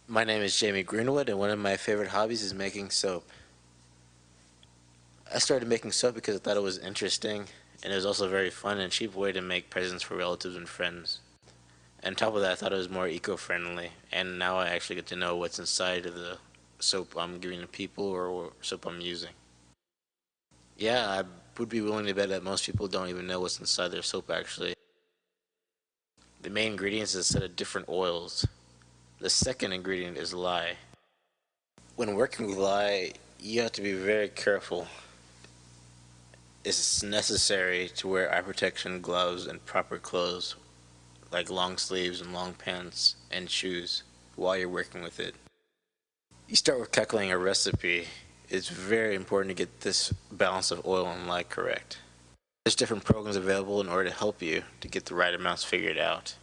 My name is Jamie Greenwood, and one of my favorite hobbies is making soap. I started making soap because I thought it was interesting, and it was also a very fun and cheap way to make presents for relatives and friends. And on top of that, I thought it was more eco-friendly, and now I actually get to know what's inside of the soap I'm giving to people or soap I'm using. Yeah, I would be willing to bet that most people don't even know what's inside their soap actually. The main ingredient is a set of different oils. The second ingredient is lye. When working with lye, you have to be very careful. It's necessary to wear eye protection, gloves, and proper clothes, like long sleeves and long pants and shoes, while you're working with it. You start with calculating a recipe. It's very important to get this balance of oil and lye correct. There's different programs available in order to help you to get the right amounts figured out.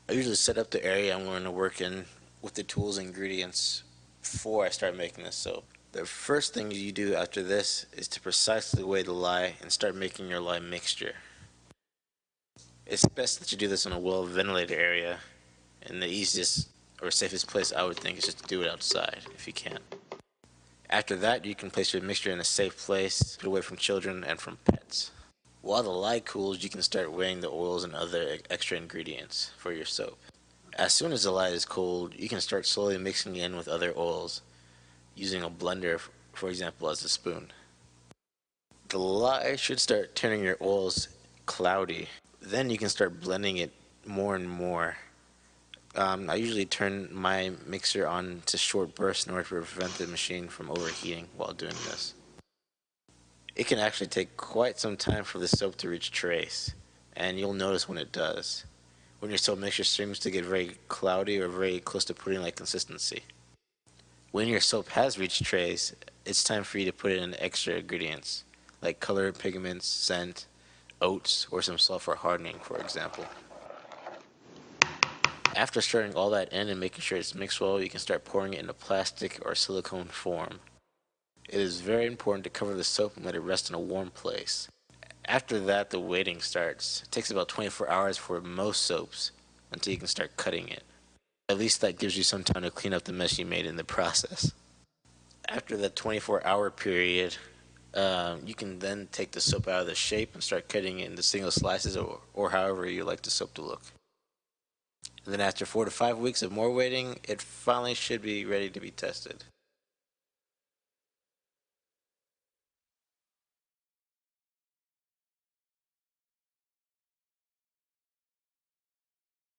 I usually set up the area I'm going to work in with the tools and ingredients before I start making the soap. The first thing you do after this is to precisely weigh the lye and start making your lye mixture. It's best that you do this in a well ventilated area, and the easiest or safest place I would think is just to do it outside if you can. After that, you can place your mixture in a safe place, put away from children and from pets. While the lye cools, you can start weighing the oils and other extra ingredients for your soap. As soon as the lye is cooled, you can start slowly mixing it in with other oils, using a blender, for example, as a spoon. The lye should start turning your oils cloudy. Then you can start blending it more and more. I usually turn my mixer on to short bursts in order to prevent the machine from overheating while doing this. It can actually take quite some time for the soap to reach trace, and you'll notice when it does. When your soap mixture seems to get very cloudy or very close to pudding-like consistency. When your soap has reached trace, it's time for you to put in extra ingredients, like color, pigments, scent, oats, or some sulfur hardening, for example. After stirring all that in and making sure it's mixed well, you can start pouring it in a plastic or silicone form. It is very important to cover the soap and let it rest in a warm place. After that, the waiting starts. It takes about 24 hours for most soaps until you can start cutting it. At least that gives you some time to clean up the mess you made in the process. After the 24-hour period, you can then take the soap out of the shape and start cutting it into single slices or however you like the soap to look. And then after 4 to 5 weeks of more waiting, it finally should be ready to be tested.